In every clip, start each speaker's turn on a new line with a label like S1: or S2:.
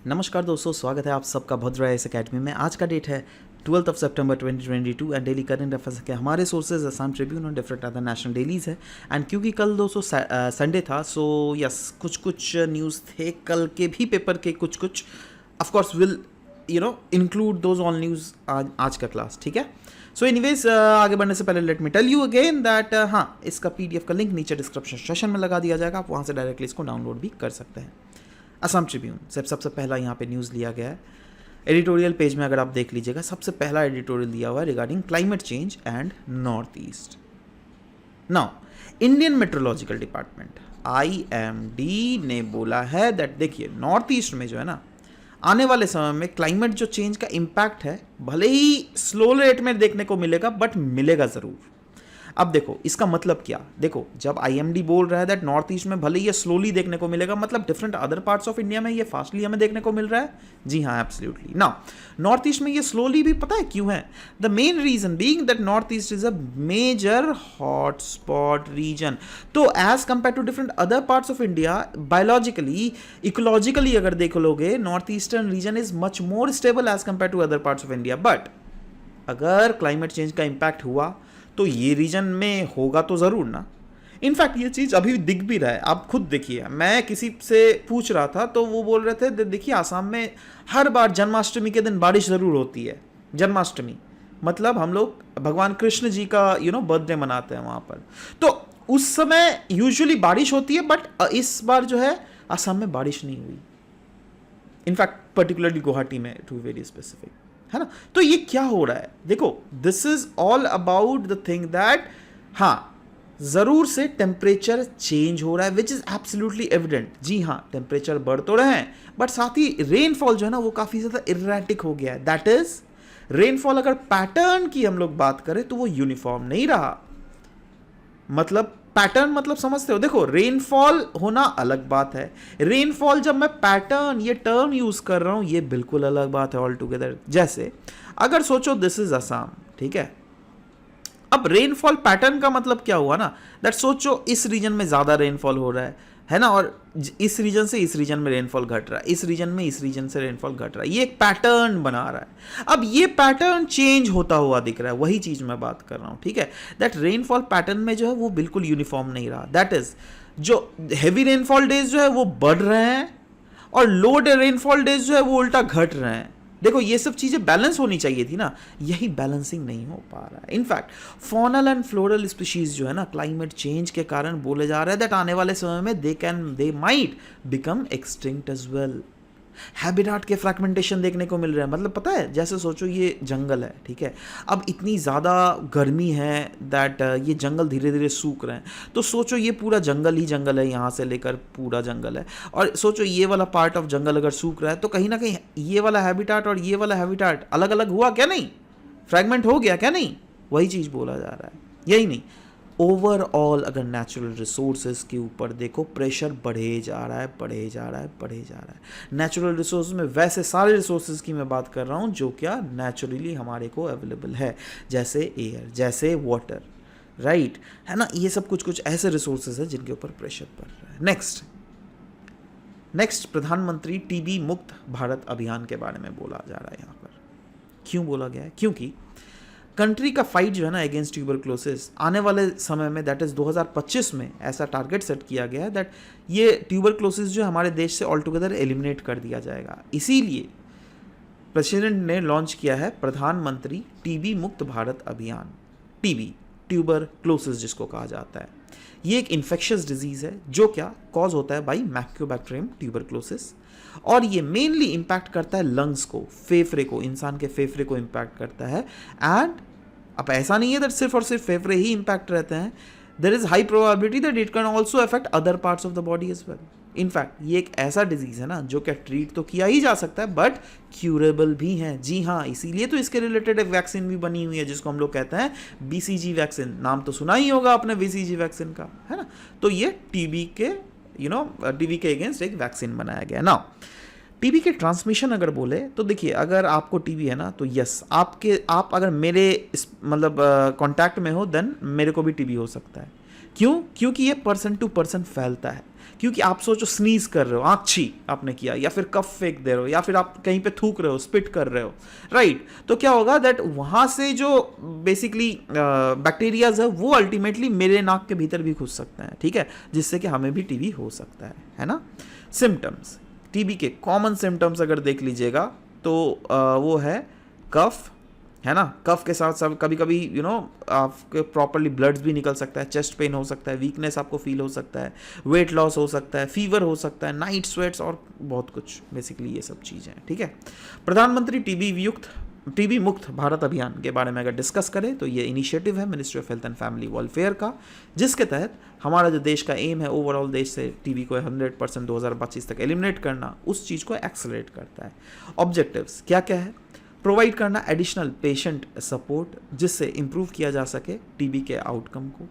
S1: नमस्कार दोस्तों, स्वागत है आप सबका भद्रा एस अकेडमी में। आज का डेट है 12 सितंबर 2022 एंड डेली करंट अफेयर्स के हमारे सोर्सेज असम ट्रिब्यून और डिफरेंट अदर नेशनल डेलीज है। एंड क्योंकि कल दोस्तों संडे था, सो यस कुछ न्यूज़ थे कल के भी पेपर के, कुछ of course will include those all news आज का क्लास, ठीक है। सो एनीवेज आगे बढ़ने से पहले let me tell you again that हाँ, इसका पीडीएफ का लिंक नीचे डिस्क्रिप्शन सेशन में लगा दिया जाएगा, आप वहाँ से डायरेक्टली इसको डाउनलोड भी कर सकते हैं। असम ट्रिब्यून से सबसे पहला यहाँ पे न्यूज़ लिया गया है। एडिटोरियल पेज में अगर आप देख लीजिएगा, सबसे पहला एडिटोरियल दिया हुआ है regarding climate change and north east. Now Indian meteorological department IMD ने बोला है दैट देखिए, नॉर्थ ईस्ट में जो है ना, आने वाले समय में क्लाइमेट जो चेंज का इम्पैक्ट है, भले ही स्लो रेट में देखने को मिलेगा बट मिलेगा ज़रूर। अब देखो इसका मतलब क्या, देखो जब IMD बोल रहा है दैट नॉर्थ ईस्ट में भले ये स्लोली देखने को मिलेगा, मतलब different other parts of India में ये फास्टली हमें देखने को मिल रहा है। जी हाँ, एब्सोल्युटली। नाउ नॉर्थ ईस्ट में ये स्लोली भी पता है क्यों है? The main reason being that north east is a major hot spot region. तो as compared to different other parts of India, biologically ecologically अगर देख लोगे, north eastern region is much more stable as compared to other parts of India. But अगर climate change का impact हुआ तो ये reason में होगा तो ज़रूर ना। इनफैक्ट ये चीज़ अभी दिख भी रहा है, आप खुद देखिए। मैं किसी से पूछ रहा था तो वो बोल रहे थे देखिए, आसाम में हर बार जन्माष्टमी के दिन बारिश ज़रूर होती है। जन्माष्टमी मतलब हम लोग भगवान कृष्ण जी का बर्थडे मनाते हैं वहाँ पर, तो उस समय यूजुअली बारिश होती है। बट इस बार जो है आसाम में बारिश नहीं हुई, इनफैक्ट पर्टिकुलरली गुवाहाटी में, टू वेरी स्पेसिफिक, है ना। तो ये क्या हो रहा है? देखो, this is all about the thing that हाँ, जरूर से टेम्परेचर चेंज हो रहा है, विच इज एब्सोल्युटली एविडेंट। जी हाँ, टेम्परेचर बढ़ तो रहे हैं बट साथ ही रेनफॉल जो है ना, वो काफी ज्यादा इरेटिक हो गया है। दैट इज रेनफॉल अगर पैटर्न की हम लोग बात करें तो वो यूनिफॉर्म नहीं रहा। मतलब पैटर्न मतलब समझते हो? देखो, रेनफॉल होना अलग बात है, रेनफॉल जब मैं पैटर्न ये टर्म यूज कर रहा हूं, ये बिल्कुल अलग बात है ऑल टुगेदर। जैसे अगर सोचो दिस इज असम, ठीक है। अब रेनफॉल पैटर्न का मतलब क्या हुआ ना, दैट सोचो इस रीजन में ज्यादा रेनफॉल हो रहा है ना, और इस रीजन से इस रीजन में रेनफॉल घट रहा है, इस रीजन में इस रीजन से रेनफॉल घट रहा है, ये एक पैटर्न बना रहा है। अब ये पैटर्न चेंज होता हुआ दिख रहा है, वही चीज मैं बात कर रहा हूं, ठीक है। दैट रेनफॉल पैटर्न में जो है वो बिल्कुल यूनिफॉर्म नहीं रहा। दैट इज जो हैवी रेनफॉल डेज जो है वो बढ़ रहे हैं और लो रेनफॉल डेज जो है वो उल्टा घट रहे हैं। देखो, ये सब चीजें बैलेंस होनी चाहिए थी ना, यही बैलेंसिंग नहीं हो पा रहा है। In fact faunal and floral species जो है ना, क्लाइमेट चेंज के कारण बोले जा रहे हैं दैट आने वाले समय में they might become extinct as well. Habitat के फ्रैगमेंटेशन देखने को मिल रहा है। मतलब पता है, जैसे सोचो ये जंगल है, ठीक है। अब इतनी ज़्यादा गर्मी है दैट ये जंगल धीरे धीरे सूख रहे हैं, तो सोचो ये पूरा जंगल ही जंगल है, यहाँ से लेकर पूरा जंगल है, और सोचो ये वाला पार्ट ऑफ जंगल अगर सूख रहा है तो कहीं ना कहीं ये वाला हैबिटाट और ये वाला हैबिटाट अलग अलग हुआ क्या? नहीं, फ्रैगमेंट हो गया क्या? नहीं, वही चीज़ बोला जा रहा है। यही नहीं, ओवरऑल अगर नेचुरल रिसोर्सेज के ऊपर देखो, प्रेशर बढ़े जा रहा है, बढ़े जा रहा है, बढ़े जा रहा है। नेचुरल रिसोर्स में वैसे सारे रिसोर्सेज की मैं बात कर रहा हूँ जो क्या नेचुरली हमारे को अवेलेबल है, जैसे एयर, जैसे वाटर, राइट, है ना। ये सब कुछ ऐसे रिसोर्सेज है जिनके ऊपर प्रेशर पड़ रहा है। नेक्स्ट प्रधानमंत्री टीबी मुक्त भारत अभियान के बारे में बोला जा रहा है यहाँ पर। क्यों बोला गया है? क्योंकि कंट्री का फाइट जो है ना अगेंस्ट ट्यूबरक्लोसिस, आने वाले समय में दैट इज 2025 में ऐसा टारगेट सेट किया गया है दैट ये ट्यूबरक्लोसिस जो हमारे देश से ऑल टुगेदर एलिमिनेट कर दिया जाएगा। इसीलिए प्रेसिडेंट ने लॉन्च किया है प्रधानमंत्री टीबी मुक्त भारत अभियान। टीबी, ट्यूबरक्लोसिस जिसको कहा जाता है, ये एक इन्फेक्शियस डिजीज है जो क्या कॉज होता है बाई मैक्योबैक्टीरियम ट्यूबरक्लोसिस, और ये मेनली इंपैक्ट करता है लंग्स को, फेफड़े को, इंसान के फेफड़े को इंपैक्ट करता है। एंड अब ऐसा नहीं है दैट सिर्फ और सिर्फ फेफड़े ही इंपैक्ट रहते हैं, there is high probability that it can also affect other parts of the body as well. In fact ये एक ऐसा डिजीज है ना जो क्या ट्रीट तो किया ही जा सकता है बट क्यूरेबल भी है। जी हाँ, इसीलिए तो इसके रिलेटेड एक वैक्सीन भी बनी हुई है जिसको हम लोग कहते हैं BCG वैक्सीन। नाम तो सुना ही होगा आपने BCG वैक्सीन का, है ना। तो ये टीबी के अगेंस्ट एक वैक्सीन बनाया गया। नाउ टीबी के ट्रांसमिशन अगर बोले तो देखिए, अगर आपको टीबी है ना तो यस, आप अगर मेरे मतलब कांटेक्ट में हो देन मेरे को भी टीबी हो सकता है। क्यों? क्योंकि ये पर्सन टू पर्सन फैलता है। क्योंकि आप सोचो स्नीज कर रहे हो, आँखी आपने किया, या फिर कफ फेंक दे रहे हो, या फिर आप कहीं पे थूक रहे हो, स्पिट कर रहे हो, राइट? तो क्या होगा दैट वहाँ से जो बेसिकली बैक्टीरियाज है वो अल्टीमेटली मेरे नाक के भीतर भी घुस सकते हैं, ठीक है, जिससे कि हमें भी टीबी हो सकता है ना। सिम्टम्स, टीबी के कॉमन सिम्टम्स अगर देख लीजिएगा तो वो है कफ, है ना। कफ के साथ साथ कभी कभी आपके प्रॉपरली ब्लड्स भी निकल सकता है, चेस्ट पेन हो सकता है, वीकनेस आपको फील हो सकता है, वेट लॉस हो सकता है, फीवर हो सकता है, नाइट स्वेट्स और बहुत कुछ, बेसिकली ये सब चीज़ें, ठीक है। प्रधानमंत्री टीबी मुक्त भारत अभियान के बारे में अगर डिस्कस करें तो ये इनिशिएटिव है ministry of health and family welfare का, जिसके तहत हमारा जो देश का एम है ओवरऑल देश से टीबी को 100% 2025 तक एलिमिनेट करना, उस चीज़ को एक्सेलरेट करता है। ऑब्जेक्टिव्स क्या क्या है? प्रोवाइड करना एडिशनल पेशेंट सपोर्ट, जिससे इम्प्रूव किया जा सके टीबी के आउटकम को।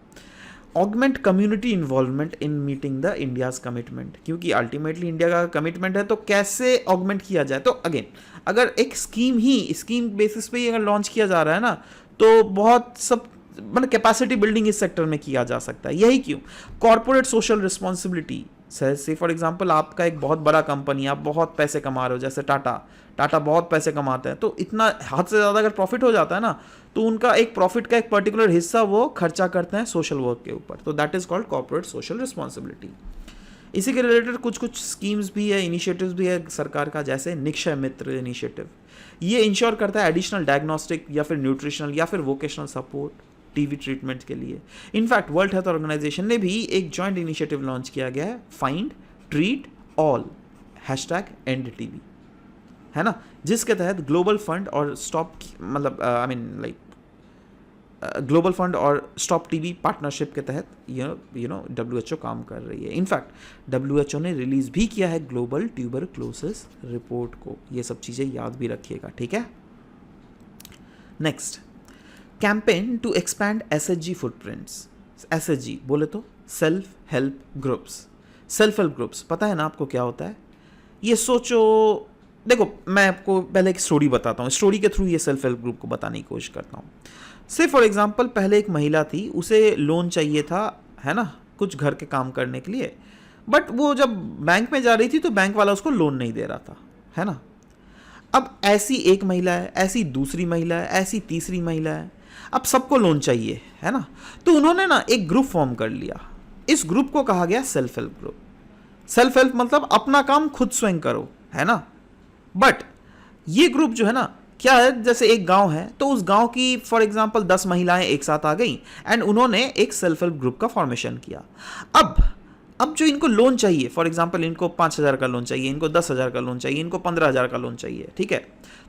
S1: Augment community involvement in meeting the India's commitment, क्योंकि अल्टीमेटली इंडिया का कमिटमेंट है, तो कैसे ऑगमेंट किया जाए? तो अगेन अगर एक स्कीम बेसिस पे ही अगर लॉन्च किया जा रहा है ना, तो बहुत सब मतलब कैपेसिटी बिल्डिंग इस सेक्टर में किया जा सकता है। यही क्यों? कॉर्पोरेट सोशल रिस्पॉन्सिबिलिटी से फॉर एग्जांपल आपका एक बहुत बड़ा कंपनी, आप बहुत पैसे कमा रहे हो, जैसे टाटा बहुत पैसे कमाते हैं, तो इतना हद से ज़्यादा अगर प्रॉफिट हो जाता है ना, तो उनका एक प्रॉफिट का एक पर्टिकुलर हिस्सा वो खर्चा करते हैं सोशल वर्क के ऊपर, तो that is called corporate social responsibility. इसी के रिलेटेड कुछ स्कीम्स भी है, इनिशिएटिव्स भी है सरकार का, जैसे निक्षय मित्र इनिशिएटिव। ये इंश्योर करता है एडिशनल डायग्नोस्टिक या फिर न्यूट्रिशनल या फिर वोकेशनल सपोर्ट टीबी ट्रीटमेंट के लिए। इनफैक्ट वर्ल्ड हेल्थ ऑर्गेनाइजेशन ने भी एक जॉइंट इनिशिएटिव लॉन्च किया गया है, फाइंड ट्रीट ऑल #EndTB, है ना, जिसके तहत ग्लोबल फंड और स्टॉप ग्लोबल फंड और स्टॉप टीबी पार्टनरशिप के तहत WHO काम कर रही है। इनफैक्ट WHO ने रिलीज भी किया है ग्लोबल ट्यूबरक्लोसिस रिपोर्ट को। ये सब चीज़ें याद भी रखिएगा, ठीक है। Next, campaign to expand SHG footprints. SHG बोले तो self help groups. Self help groups पता है ना आपको क्या होता है? ये सोचो, देखो मैं आपको पहले एक स्टोरी बताता हूँ, स्टोरी के थ्रू ये सेल्फ हेल्प ग्रुप को बताने की कोशिश करता हूँ। से फॉर एग्जांपल पहले एक महिला थी, उसे लोन चाहिए था, है ना, कुछ घर के काम करने के लिए, बट वो जब बैंक में जा रही थी तो बैंक वाला उसको लोन नहीं दे रहा था, है ना। अब ऐसी एक महिला है, ऐसी दूसरी महिला है, ऐसी तीसरी महिला है, अब सबको लोन चाहिए, है ना। तो उन्होंने ना एक ग्रुप फॉर्म कर लिया, इस ग्रुप को कहा गया self help group. Self help मतलब अपना काम खुद स्वयं करो, है ना। बट ये ग्रुप जो है ना, क्या है, जैसे एक गांव है तो उस गांव की फॉर एग्जांपल 10 महिलाएं एक साथ आ गई एंड उन्होंने एक सेल्फ हेल्प ग्रुप का फॉर्मेशन किया। अब जो इनको लोन चाहिए, फॉर एग्जांपल इनको 5,000 का लोन चाहिए, इनको 10,000 का लोन चाहिए, इनको 15,000 का लोन चाहिए, ठीक है।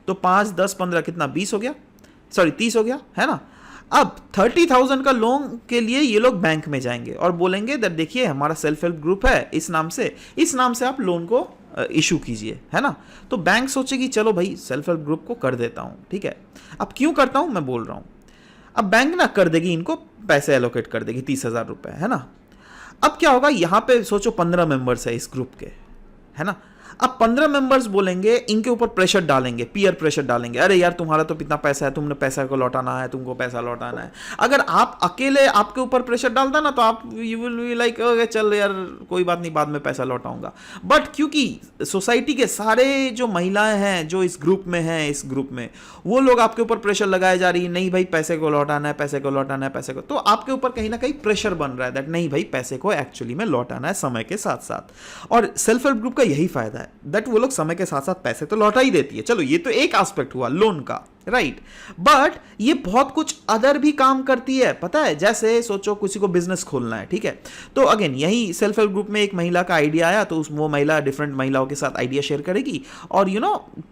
S1: तो 5, 10, 15 कितना 20 हो गया, सॉरी 30 हो गया, है ना। अब 30,000 का लोन के लिए ये लोग बैंक में जाएंगे और बोलेंगे दैट देखिए हमारा सेल्फ हेल्प ग्रुप है, इस नाम से आप लोन को इशू कीजिए, है ना। तो बैंक सोचेगी चलो भाई सेल्फ हेल्प ग्रुप को कर देता हूँ, ठीक है। अब क्यों करता हूँ मैं बोल रहा हूँ। अब बैंक ना कर देगी, इनको पैसे एलोकेट कर देगी 30,000 रुपये, है ना। अब क्या होगा, यहाँ पे सोचो 15 मेंबर्स है इस ग्रुप के, है ना। अब 15 मेंबर्स बोलेंगे, इनके ऊपर प्रेशर डालेंगे, पीयर प्रेशर डालेंगे, अरे यार तुम्हारा तो इतना पैसा है, तुमने पैसा को लौटाना है, तुमको पैसा लौटाना है। अगर आप अकेले आपके ऊपर प्रेशर डालता ना तो आप you will be like okay चल यार कोई बात नहीं, बाद में पैसा लौटाऊंगा। बट क्योंकि सोसाइटी के सारे जो महिलाएं हैं जो इस ग्रुप में हैं, इस ग्रुप में वो लोग आपके ऊपर प्रेशर लगाए जा रही है, नहीं भाई पैसे को लौटाना है, पैसे को लौटाना है, पैसे को, तो आपके ऊपर कहीं ना कहीं प्रेशर बन रहा है दैट नहीं भाई पैसे को एक्चुअली में लौटाना है समय के साथ साथ। और सेल्फ हेल्प ग्रुप का यही फायदा है दैट वो लोग समय के साथ साथ पैसे तो लौटा ही देती है। चलो ये तो एक एस्पेक्ट हुआ लोन का, राइट। बट ये बहुत कुछ अदर भी काम करती है, पता है। जैसे सोचो किसी को बिजनेस खोलना है, ठीक है, तो अगेन यही सेल्फ हेल्प ग्रुप में एक महिला का आइडिया आया तो वो महिला डिफरेंट महिलाओं के साथ आइडिया शेयर करेगी और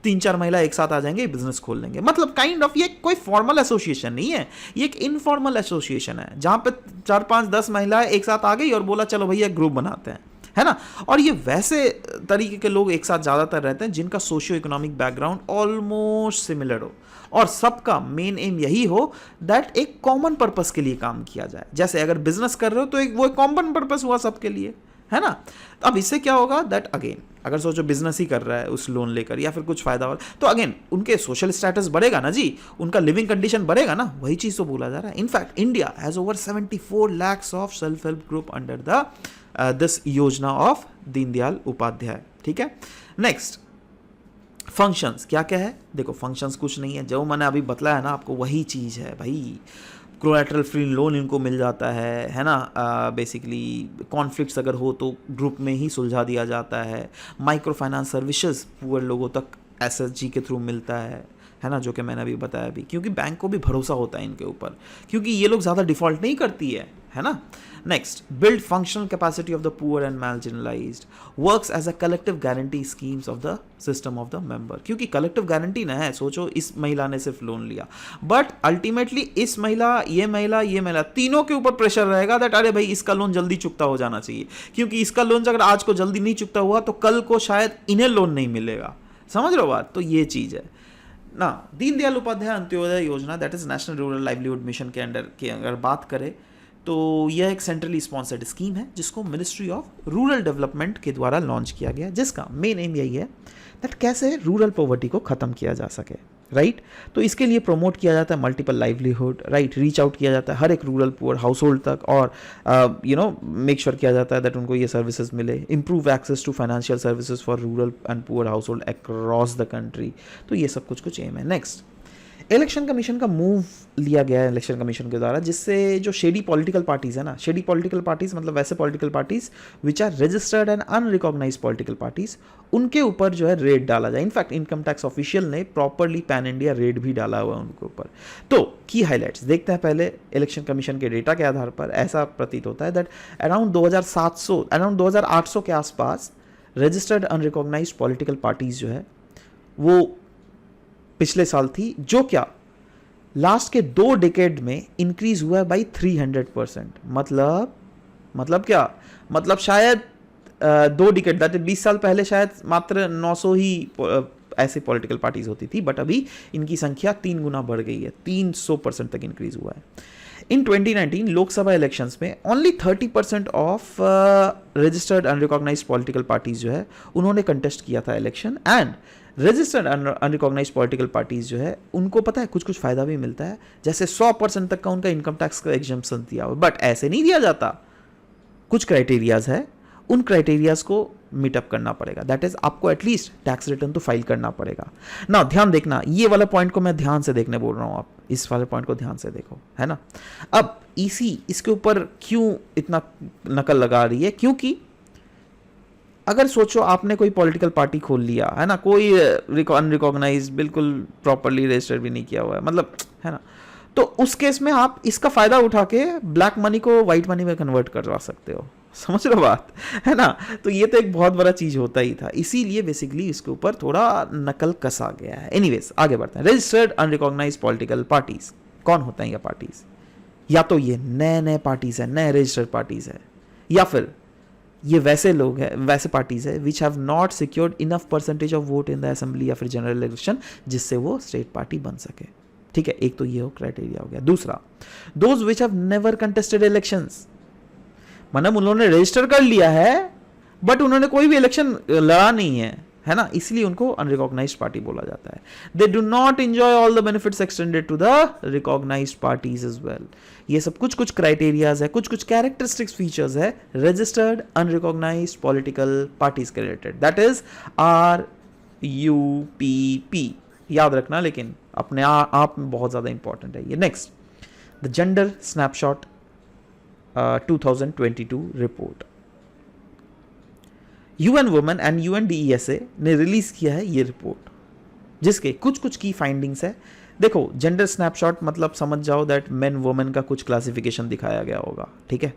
S1: 3-4 महिला एक साथ आ जाएंगे, बिजनेस खोल लेंगे। मतलब काइंड ऑफ ये कोई फॉर्मल एसोसिएशन नहीं है, ये एक इनफॉर्मल एसोसिएशन है जहां पे 4, 5, 10 महिलाएं एक साथ आ गई और बोला चलो भैया ग्रुप बनाते हैं, है ना। और ये वैसे तरीके के लोग एक साथ ज़्यादातर रहते हैं जिनका socio economic background almost similar हो और सबका मेन एम यही हो दैट एक कॉमन पर्पस के लिए काम किया जाए। जैसे अगर बिजनेस कर रहे हो तो वो एक कॉमन पर्पस हुआ सबके लिए, है ना। अब इससे क्या होगा दैट अगेन अगर सोचो बिजनेस ही कर रहा है उस लोन लेकर या फिर कुछ फायदा हो तो अगेन उनके सोशल स्टेटस बढ़ेगा ना जी, उनका लिविंग कंडीशन बढ़ेगा ना, वही चीज़ तो बोला जा रहा है। In fact India has over 74 lakhs of self help group under the this योजना ऑफ दीनदयाल उपाध्याय। ठीक है, नेक्स्ट फंक्शंस क्या क्या है, देखो फंक्शंस कुछ नहीं है, जो मैंने अभी बतलाया है ना आपको वही चीज़ है भाई। कोलैटरल फ्री लोन इनको मिल जाता है ना, बेसिकली कॉन्फ्लिक्ट्स अगर हो तो ग्रुप में ही सुलझा दिया जाता है। माइक्रो फाइनेंस सर्विसेज पुअर लोगों तक एसएचजी के थ्रू मिलता है ना, जो कि मैंने अभी बताया भी, क्योंकि बैंक को भी भरोसा होता है इनके ऊपर, क्योंकि ये लोग ज़्यादा डिफ़ॉल्ट नहीं करती है ना। Next, build functional capacity of the poor and marginalised, works as a collective guarantee schemes of the system of the member, क्योंकि कलेक्टिव गारंटी ना है, सोचो इस महिला ने सिर्फ लोन लिया बट अल्टीमेटली इस महिला ये महिला तीनों के ऊपर प्रेशर रहेगा दैट अरे भाई इसका लोन जल्दी चुकता हो जाना चाहिए, क्योंकि इसका लोन अगर आज को जल्दी नहीं चुकता हुआ तो कल को शायद इन्हें लोन नहीं मिलेगा। समझ रहे हो बात, तो ये चीज़ है ना। दीनदयाल उपाध्याय अंत्योदय योजना that is national rural livelihood mission के अंडर की अगर बात करें तो यह एक सेंट्रली स्पॉन्सर्ड स्कीम है जिसको मिनिस्ट्री ऑफ रूरल डेवलपमेंट के द्वारा लॉन्च किया गया, जिसका मेन एम यही है दैट कैसे रूरल पॉवर्टी को ख़त्म किया जा सके, राइट। तो इसके लिए प्रमोट किया जाता है multiple livelihood, right, reach out किया जाता है हर एक रूरल पुअर हाउस होल्ड तक और मेक श्योर किया जाता है दैट उनको ये सर्विसेज मिले, improve access to financial services for rural and poor household across the country. तो ये सब कुछ एम है। नेक्स्ट, इलेक्शन कमीशन का मूव लिया गया है इलेक्शन कमीशन के द्वारा, जिससे जो शेडी पॉलिटिकल पार्टीज है ना, शेडी पॉलिटिकल पार्टीज मतलब वैसे political parties which are registered and unrecognised political parties, उनके ऊपर जो है रेड डाला जाए। इनफैक्ट इनकम टैक्स ऑफिशियल ने प्रॉपरली पैन इंडिया रेड भी डाला हुआ है उनके ऊपर। तो की हाईलाइट्स देखते हैं पहले इलेक्शन कमीशन के डेटा के आधार पर। ऐसा प्रतीत होता है दैट अराउंड 2800 के आसपास रजिस्टर्ड अनरिकॉग्नाइज्ड पॉलिटिकल पार्टीज जो है वो पिछले साल थी, जो क्या लास्ट के 2 डेकेड में इंक्रीज हुआ है बाई 300%। मतलब क्या, मतलब शायद 2 डेकेड दैट 20 साल पहले शायद मात्र 900 ही ऐसे पॉलिटिकल पार्टीज होती थी, बट अभी इनकी संख्या 3 गुना बढ़ गई है, 300% तक इंक्रीज हुआ है। इन 2019 लोकसभा इलेक्शंस में only 30% of registered unrecognised political parties जो है उन्होंने कंटेस्ट किया था election, and registered unrecognised political parties जो है उनको पता है कुछ फायदा भी मिलता है, जैसे 100% तक का उनका इनकम टैक्स का एग्जम्पशन दिया हुआ, बट ऐसे नहीं दिया जाता, कुछ क्राइटेरियाज है, उन क्राइटेरियाज को मीटअप करना पड़ेगा, दैट इज आपको एटलीस्ट टैक्स रिटर्न तो फाइल करना पड़ेगा ना। ध्यान देखना, ये वाला पॉइंट को मैं ध्यान से देखने बोल रहा हूँ, आप इस वाले पॉइंट को ध्यान से देखो, है ना। अब इसके ऊपर क्यों इतना नकल लगा रही है, क्योंकि अगर सोचो आपने कोई पॉलिटिकल पार्टी खोल लिया है ना, कोई अनरिकॉग्नाइज बिल्कुल प्रॉपरली रजिस्टर भी नहीं किया हुआ है, मतलब है ना, तो उस केस में आप इसका फायदा उठा के ब्लैक मनी को व्हाइट मनी में कन्वर्ट करवा सकते हो। समझ रहे हो बात, है ना। तो ये तो एक बहुत बड़ा चीज होता ही था, इसीलिए बेसिकली इसके ऊपर थोड़ा नकल कसा गया है। एनीवेज आगे बढ़ते हैं। रजिस्टर्ड अनरिकॉग्नाइज्ड पॉलिटिकल पार्टीज कौन होता है ये पार्टीज? या तो ये नए पार्टीज है, नए रजिस्टर्ड पार्टीज है, या फिर ये वैसे लोग हैं, वैसे पार्टीज है which have not secured enough percentage of vote in the assembly या फिर जनरल इलेक्शन जिससे वो स्टेट पार्टी बन सके। ठीक है, एक तो ये क्राइटेरिया हो गया। दूसरा, those which have never contested elections, मतलब उन्होंने रजिस्टर कर लिया है बट उन्होंने कोई भी इलेक्शन लड़ा नहीं है ना, इसलिए उनको अनरिकॉग्नाइज्ड पार्टी बोला जाता है। They do not enjoy all the benefits extended to the recognised parties as well. ये सब कुछ कैरेक्टरिस्टिक्स है, कुछ कैरेक्टरिस्टिक्स फीचर्स है रजिस्टर्ड अनरिकॉग्नाइज्ड पॉलिटिकल पार्टीज के रिलेटेड, दैट इज RUPP। याद रखना, लेकिन अपने आप में बहुत ज्यादा इंपॉर्टेंट है ये। Next, the gender snapshot 2022 report. UN women and UNDESA ने रिलीज किया है ये रिपोर्ट, जिसके कुछ की फाइंडिंग्स है। देखो, जेंडर स्नैपशॉट मतलब समझ जाओ दैट मेन वुमेन का कुछ क्लासिफिकेशन दिखाया गया होगा, ठीक है,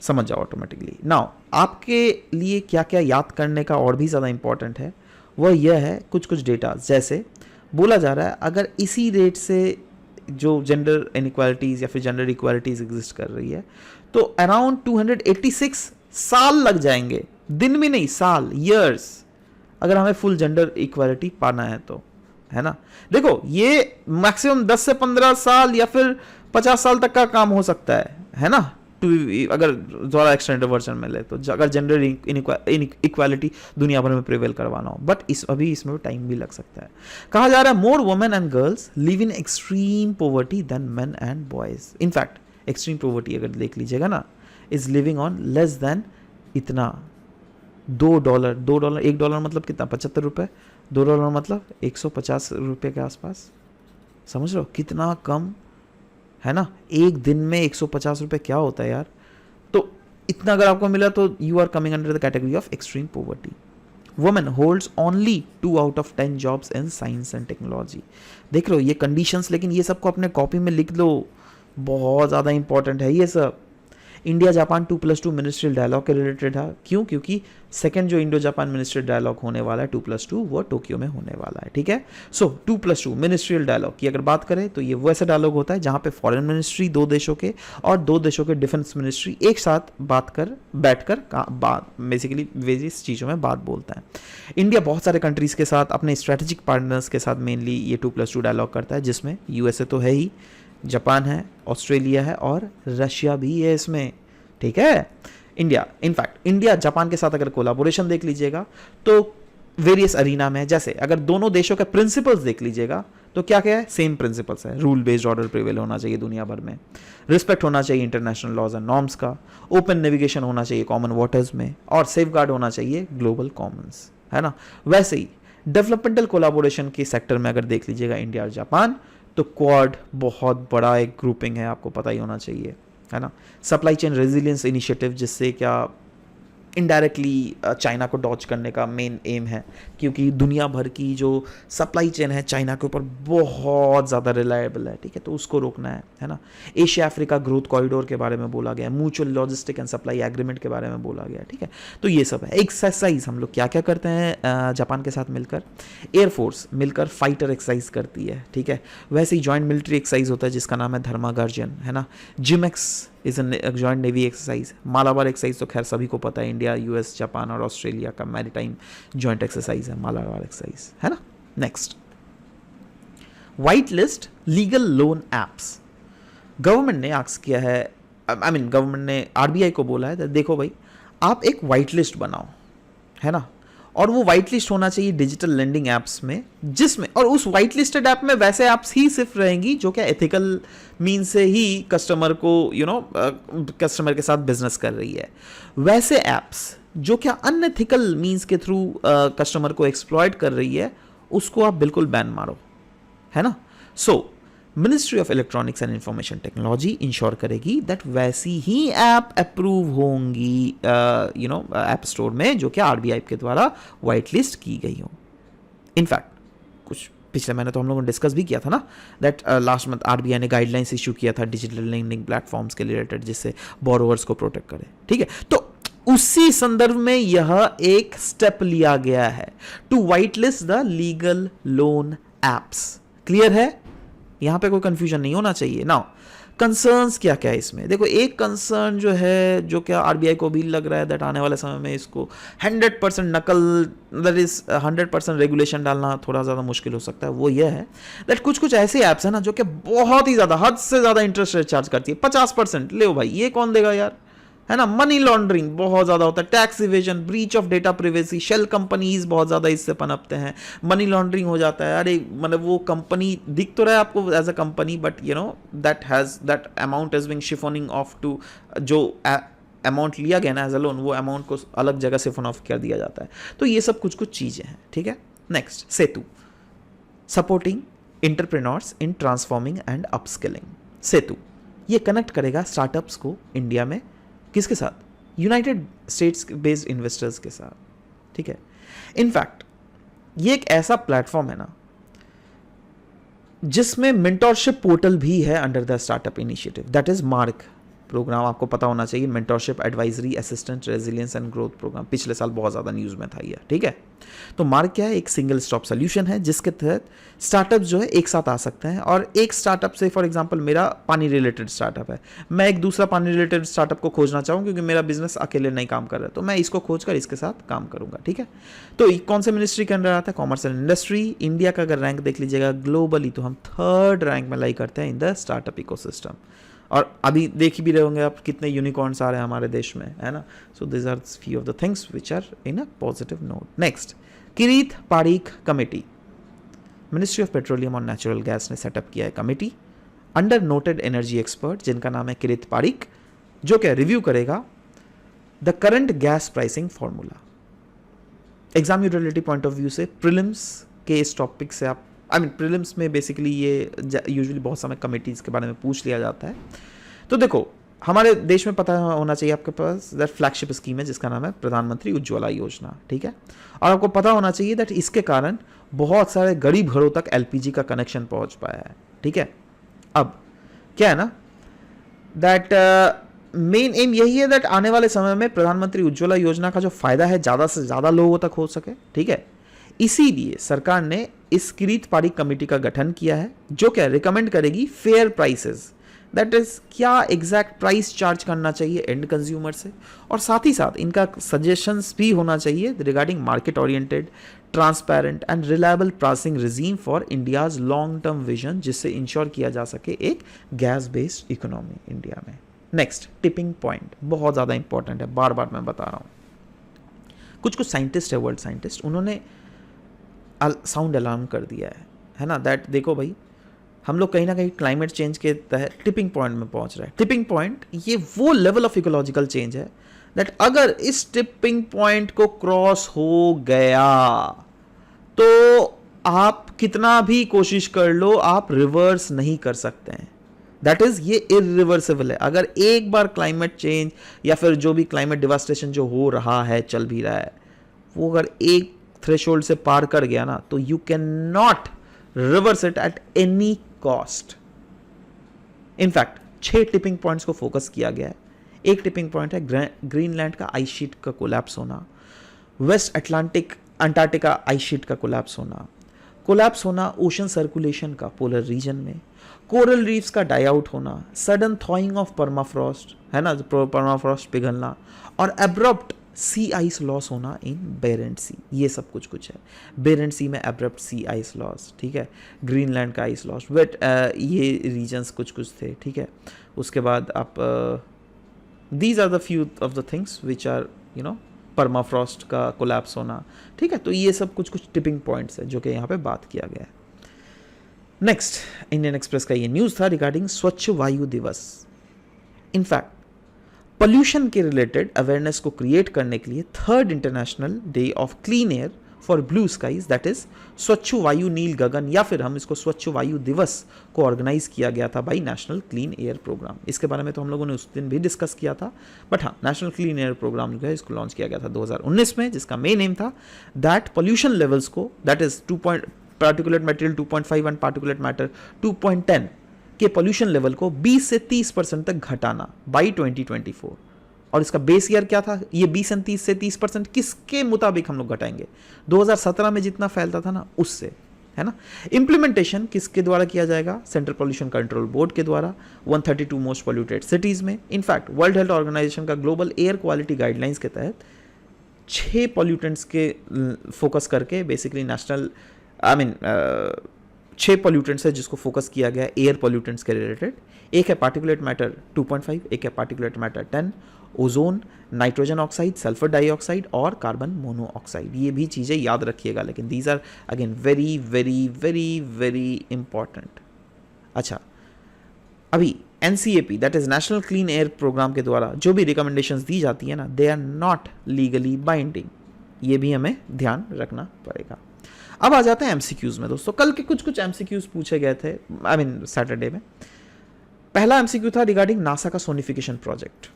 S1: समझ जाओ ऑटोमेटिकली। नाउ आपके लिए क्या क्या याद करने का और भी ज़्यादा इंपॉर्टेंट है वह यह है कुछ डेटा, जैसे बोला जा रहा है अगर इसी रेट से जो जेंडर इनइक्वालिटीज़ या फिर जेंडर इक्वालिटीज़ एग्जिस्ट कर रही है तो अराउंड 286 साल लग जाएंगे, दिन में नहीं, साल, ईयर्स, अगर हमें फुल जेंडर इक्वालिटी पाना है तो, है ना। देखो, ये मैक्सिमम 10 से 15 साल या फिर 50 साल तक का काम हो सकता है ना, टू, अगर ज़्यादा एक्सटेंडेड वर्जन में ले तो, अगर जेंडर इक्वालिटी दुनिया भर में प्रिवेल करवाना हो, बट अभी इसमें टाइम भी लग सकता है। कहा जा रहा है more women and girls live in extreme poverty than men and boys. In fact extreme poverty अगर देख लीजिएगा ना, is living on less than इतना $2, $1 मतलब कितना, 75 रुपये, $2 मतलब 150 रुपये के आसपास। समझ लो कितना कम है ना, एक दिन में 150 रुपये क्या होता है यार। तो इतना अगर आपको मिला तो you are coming under the category of extreme poverty. Women holds only 2 out of 10 jobs in science and technology. देख लो ये कंडीशंस, लेकिन ये सबको अपने कॉपी में लिख लो, बहुत ज़्यादा इंपॉर्टेंट है ये सब। इंडिया जापान 2+2 मिनिस्ट्रियल डायलॉग के रिलेटेड है। क्यों? क्योंकि सेकंड जो इंडो जापान मिनिस्ट्रियल डायलॉग होने वाला है 2+2 वो टोक्यो में होने वाला है। ठीक है, सो 2+2 मिनिस्ट्रियल डायलॉग की अगर बात करें तो ये वैसा डायलॉग होता है जहां पे फॉरेन मिनिस्ट्री 2 देशों के और 2 देशों के डिफेंस मिनिस्ट्री एक साथ बैठकर बेसिकली वेरियस चीज़ों में बात बोलता है। इंडिया बहुत सारे कंट्रीज के साथ, अपने स्ट्रेटेजिक पार्टनर्स के साथ मेनली ये 2+2 डायलॉग करता है, जिसमें यूएसए तो है ही, जापान है, ऑस्ट्रेलिया है और रशिया भी है इसमें। ठीक है, इंडिया जापान के साथ अगर कोलाबोरेशन देख लीजिएगा तो वेरियस अरीना में, जैसे अगर दोनों देशों के प्रिंसिपल्स देख लीजिएगा तो क्या क्या है, सेम प्रिंसिपल्स है। रूल बेस्ड ऑर्डर प्रिवेल होना चाहिए दुनिया भर में, रिस्पेक्ट होना चाहिए इंटरनेशनल लॉज एंड नॉर्म्स का, ओपन नेविगेशन होना चाहिए कॉमन वाटर्स में, और सेफ गार्ड होना चाहिए ग्लोबल कॉमन्स, है ना। वैसे ही डेवलपमेंटल कोलाबोरेशन के सेक्टर में अगर देख लीजिएगा इंडिया और जापान, तो क्वाड बहुत बड़ा एक ग्रुपिंग है, आपको पता ही होना चाहिए, है ना। सप्लाई चेन रेजिलियंस इनिशिएटिव, जिससे क्या इनडायरेक्टली चाइना को डॉच करने का मेन एम है, क्योंकि दुनिया भर की जो सप्लाई चेन है चाइना के ऊपर बहुत ज़्यादा रिलायबल है। ठीक है, तो उसको रोकना है ना। एशिया अफ्रीका ग्रोथ कॉरिडोर के बारे में बोला गया, mutual logistic and supply agreement के बारे में बोला गया। ठीक है, तो ये सब है। एक्सरसाइज हम लोग क्या क्या करते हैं जापान के साथ मिलकर, एयरफोर्स मिलकर फाइटर एक्सरसाइज करती है। ठीक है, वैसे ही जॉइंट मिलिट्री एक्सरसाइज होता है जिसका नाम है धर्मागार्जन, है ना। JIMEX is joint navy exercise. Malabar exercise तो खैर सभी को पता है, इंडिया, यूएस, जापान और ऑस्ट्रेलिया का मैरीटाइम जॉइंट एक्सरसाइज है मालाबार एक्सरसाइज, है ना। Next, white list legal loan apps. Government ने आस्क किया है, गवर्नमेंट ने आरबीआई को बोला है, देखो भाई आप एक व्हाइट लिस्ट बनाओ, है ना, और वो व्हाइट लिस्ट होना चाहिए डिजिटल लेंडिंग एप्स में, जिसमें, और उस व्हाइट लिस्टेड ऐप में वैसे एप्स ही सिर्फ रहेंगी जो क्या एथिकल मीन से ही कस्टमर को कस्टमर के साथ बिजनेस कर रही है। वैसे एप्स जो क्या अनएथिकल मीन्स के थ्रू कस्टमर को एक्सप्लॉयट कर रही है, उसको आप बिल्कुल बैन मारो, है ना। सो ministry of electronics and information technology ensure करेगी दैट वैसी ही ऐप अप्रूव होंगी ऐप स्टोर में जो कि आरबीआई के द्वारा व्हाइट लिस्ट की गई हो। इनफैक्ट कुछ पिछले महीने तो हम लोगों ने डिस्कस भी किया था ना, दैट लास्ट मंथ आरबीआई ने गाइडलाइंस इशू किया था डिजिटल लेंडिंग प्लेटफॉर्म्स के रिलेटेड, जिससे बोरोवर्स को प्रोटेक्ट करे। ठीक है, तो उसी संदर्भ में यह एक स्टेप लिया गया है to white list the legal loan apps. Clear है, यहां पे कोई कंफ्यूजन नहीं होना चाहिए। नाउ कंसर्न्स क्या क्या है इसमें, देखो एक कंसर्न जो है, जो क्या आरबीआई को भी लग रहा है दैट आने वाले समय में इसको 100% नकल, दैट इज 100% रेगुलेशन डालना थोड़ा ज़्यादा मुश्किल हो सकता है। वो ये है दैट कुछ ऐसे ऐप्स है ना जो कि बहुत ही ज़्यादा, हद से ज़्यादा इंटरेस्ट रेट चार्ज करती है, 50%। ले भाई, ये कौन देगा यार, है ना। मनी लॉन्ड्रिंग बहुत ज़्यादा होता है, tax evasion, breach of data privacy, shell companies बहुत ज़्यादा इससे पनपते हैं, मनी लॉन्ड्रिंग हो जाता है। अरे मतलब वो कंपनी दिख तो रहा है आपको as a company, but that amount is being siphoning off to, जो अमाउंट लिया गया ना एज अ लोन, वो अमाउंट को अलग जगह शिफोन ऑफ कर दिया जाता है। तो ये सब कुछ चीज़ें हैं। ठीक है, next, Setu supporting entrepreneurs in transforming and upskilling. Setu ये कनेक्ट करेगा स्टार्टअप्स को इंडिया में, किसके साथ, यूनाइटेड स्टेट्स बेस्ड इन्वेस्टर्स के साथ। ठीक है, इनफैक्ट ये एक ऐसा प्लेटफॉर्म है ना जिसमें मेंटोरशिप पोर्टल भी है under the startup initiative, that is mark programme. आपको पता होना चाहिए, mentorship advisory assistant resilience and growth programme, पिछले साल बहुत ज़्यादा न्यूज़ में था ये। ठीक है, तो मार्क क्या है, एक सिंगल स्टॉप सोल्यूशन है जिसके तहत स्टार्टअप जो है एक साथ आ सकते हैं। और एक स्टार्टअप से, फॉर एग्जांपल मेरा पानी रिलेटेड स्टार्टअप है, मैं एक दूसरा पानी रिलेटेड स्टार्टअप को खोजना चाहूँ क्योंकि मेरा बिजनेस अकेले नहीं काम कर रहा है, तो मैं इसको खोज कर इसके साथ काम करूंगा। ठीक है, तो कौन से मिनिस्ट्री के अंदर आता है, कॉमर्स एंड इंडस्ट्री। इंडिया का अगर रैंक देख लीजिएगा ग्लोबली तो हम 3rd रैंक में लाई करते हैं इन द स्टार्टअप इकोसिस्टम। और अभी देख ही भी रहे होंगे आप कितने यूनिकॉर्न्स आ रहे हैं हमारे देश में, है ना. So this are few of the things which are in a positive note. Next, Kirit Parikh committee. Ministry of petroleum और नेचुरल गैस ने सेटअप किया है committee under noted energy expert जिनका नाम है किरीट पारीख, जो क्या रिव्यू करेगा the current gas pricing formula. Exam utility point of view से प्रीलिम्स के इस टॉपिक से आप प्रीलिम्स में बेसिकली ये यूजुअली बहुत समय कमेटीज़ के बारे में पूछ लिया जाता है. तो देखो, हमारे देश में पता होना चाहिए आपके पास दैट फ्लैगशिप स्कीम है जिसका नाम है प्रधानमंत्री उज्ज्वला योजना, ठीक है. और आपको पता होना चाहिए दैट इसके कारण बहुत सारे गरीब घरों तक एलपीजी का कनेक्शन पहुंच पाया है, ठीक है. अब क्या है ना दैट मेन एम यही है दैट आने वाले समय में प्रधानमंत्री उज्ज्वला योजना का जो फायदा है ज़्यादा से ज़्यादा लोगों तक हो सके, ठीक है. इसीलिए सरकार ने इस किरीट पारीख कमेटी का गठन किया है जो क्या रिकमेंड करेगी फेयर प्राइसेस, दैट इज क्या एग्जैक्ट प्राइस चार्ज करना चाहिए एंड कंज्यूमर से, और साथ ही साथ इनका सजेशंस भी होना चाहिए regarding market oriented, transparent and reliable pricing regime for India's long term vision, जिससे इंश्योर किया जा सके एक गैस बेस्ड इकोनॉमी इंडिया में. नेक्स्ट, टिपिंग पॉइंट बहुत ज़्यादा इंपॉर्टेंट है, बार बार मैं बता रहा हूँ. कुछ साइंटिस्ट है, वर्ल्ड साइंटिस्ट, उन्होंने साउंड अलार्म कर दिया है ना, दैट देखो भाई हम लोग कहीं ना कहीं क्लाइमेट चेंज के तहत टिपिंग पॉइंट में पहुंच रहे हैं. टिपिंग पॉइंट ये वो लेवल ऑफ इकोलॉजिकल चेंज है दैट अगर इस टिपिंग पॉइंट को क्रॉस हो गया तो आप कितना भी कोशिश कर लो आप रिवर्स नहीं कर सकते हैं. दैट इज ये इरिवर्सिबल है. अगर एक बार क्लाइमेट चेंज या फिर जो भी क्लाइमेट डिवास्टेशन जो हो रहा है, चल भी रहा है, वो अगर एक थ्रेशोल्ड से पार कर गया ना तो you can not reverse it at any cost. In fact 6 tipping points को फोकस किया गया है. एक टिपिंग पॉइंट है ग्रीनलैंड का आइस शीट का कोलैप्स होना, West Atlantic Antarctica ice sheet का कोलैप्स होना ओशन सर्कुलेशन का पोलर रीजन में, कोरल रीफ्स का डाई आउट होना, सडन थॉइंग ऑफ परमाफ्रॉस्ट, है ना, परमाफ्रॉस्ट पिघलना, और एब्रप्ट सी आइस लॉस होना इन बेरेंट सी. ये सब कुछ है. बेरेंट सी में एब्रप्ट सी आइस लॉस, ठीक है. ग्रीनलैंड का आइस लॉस, वेट ये रीजन्स कुछ थे, ठीक है. उसके बाद आप these are the few of the things which are you know permafrost का कोलैप्स होना, ठीक है. तो ये सब कुछ टिपिंग पॉइंट्स है जो कि यहाँ पे बात किया गया है. नेक्स्ट, इंडियन एक्सप्रेस का ये न्यूज़ था regarding Swachh Vayu Diwas. In fact pollution के रिलेटेड अवेयरनेस को क्रिएट करने के लिए 3rd international day of clean air for blue skies, that is Swachh Vayu नील गगन, या फिर हम इसको स्वच्छ वायु दिवस को ऑर्गेनाइज किया गया था by national clean air programme. इसके बारे में तो हम लोगों ने उस दिन भी डिस्कस किया था, बट हाँ, नेशनल क्लीन एयर प्रोग्राम जो है इसको लॉन्च किया गया था 2019 में, जिसका मेन एम था दैट पोल्यूशन लेवल्स को, that is particulate material 2.5 and particulate matter 2.10 के पोल्यूशन लेवल को 20 से 30% तक घटाना बाई 2024. और इसका बेस ईयर क्या था, ये 20 से 30% किसके मुताबिक हम लोग घटाएंगे, 2017 में जितना फैलता था ना उससे, है ना. इम्प्लीमेंटेशन किसके द्वारा किया जाएगा, सेंट्रल पोल्यूशन कंट्रोल बोर्ड के द्वारा 132 मोस्ट पोल्यूटेड सिटीज में. इनफैक्ट वर्ल्ड हेल्थ ऑर्गेनाइजेशन का ग्लोबल एयर क्वालिटी गाइडलाइंस के तहत 6 पोल्यूटेंट्स के फोकस करके बेसिकली नेशनल 6 पोल्यूटेंट्स है जिसको फोकस किया गया एयर पोल्यूटेंट्स के रिलेटेड. एक है पार्टिकुलेट मैटर 2.5, एक है particulate matter 10, ozone, nitrogen oxide, sulphur dioxide और कार्बन मोनोऑक्साइड. ये भी चीज़ें याद रखिएगा, लेकिन these are again very very very very important. अच्छा, अभी NCAP that is national clean air programme के द्वारा जो भी रिकमेंडेशंस दी जाती है ना, they are not legally binding. ये भी हमें ध्यान रखना पड़ेगा. अब आ जाते हैं एमसीक्यूज में दोस्तों. कल के कुछ एमसीक्यूज पूछे गए थे, सैटरडे में. पहला एमसीक्यू था रिगार्डिंग नासा का sonification project.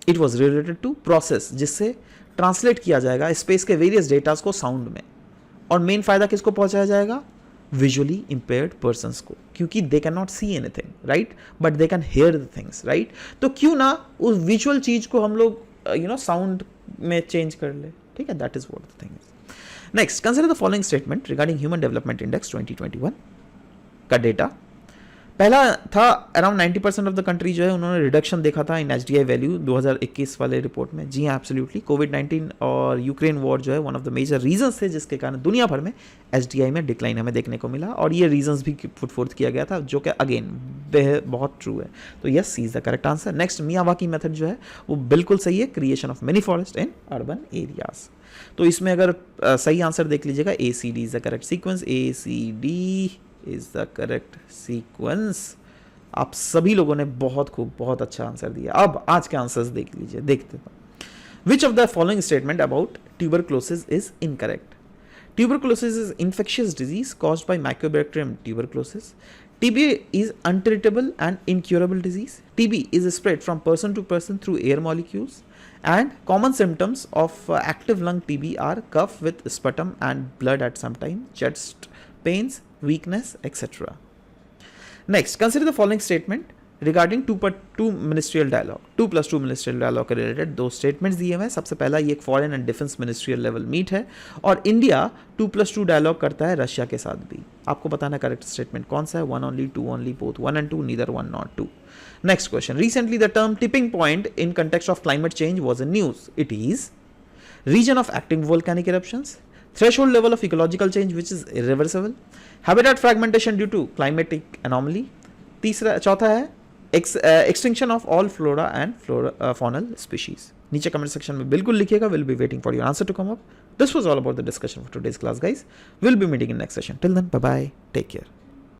S1: It was related to process जिससे ट्रांसलेट किया जाएगा स्पेस के वेरियस डेटास को साउंड में, और मेन फायदा किसको पहुंचाया जाएगा, विजुअली इंपेयर्ड पर्सन्स को, क्योंकि they can not see anything, right, but they can here the things, right. तो क्यों ना उस विजुअल चीज को हम लोग साउंड में चेंज कर ले, ठीक है. That is what the thing is. Next, consider the following statement regarding human development index 2021 का डेटा. पहला था अराउंड 90% ऑफ द कंट्री जो है उन्होंने रिडक्शन देखा था इन HDI वैल्यू 2021 वाले रिपोर्ट में. जी हाँ, एब्सोल्युटली. कोविड-19 और यूक्रेन वॉर जो है one of the major reasons थे जिसके कारण दुनिया भर में HDI में डिक्लाइन हमें देखने को मिला, और ये रीजंस भी पुट फोर्थ किया गया था जो कि अगेन बहुत ट्रू है। तो yes, C is the correct answer. Next, Miyawaki method जो है वो बिल्कुल सही है, creation of many forest in urban areas. तो इसमें अगर सही आंसर देख लीजिएगा, A C D is the correct sequence, A C D is the correct sequence. आप सभी लोगों ने बहुत खूब, बहुत अच्छा आंसर दिया। अब आज के आंसर्स देख लीजिए, देखते हैं। Which of the following statement about tuberculosis is incorrect? Tuberculosis is infectious disease caused by Mycobacterium tuberculosis. TB is untreatable and incurable disease. TB is spread from person to person through air molecules. And common symptoms of active lung TB are cough with sputum and blood at some time, chest pains, weakness, etc. Next, consider the following statement regarding two ministerial dialogue, 2+2 ministerial dialogue के related दो statements दिए हुए हैं। सबसे पहला, ये एक foreign and defence ministerial level meet है और इंडिया 2+2 डायलॉग करता है रशिया के साथ भी। आपको बताना करेक्ट स्टेटमेंट कौन सा है, 1 only, 2 only, both 1 and 2, neither 1 nor 2. Next question, recently the term tipping point in context of climate change was in news. It is region of active volcanic eruptions, threshold level of ecological change which is irreversible, habitat fragmentation due to climatic anomaly, चौथा है extinction of all flora and faunal species. नीचे comment section में बिल्कुल लिखिएगा. We'll be waiting for your answer to come up. This was all about the discussion for today's class, guys. We'll be meeting in next session. Till then, bye bye. Take care.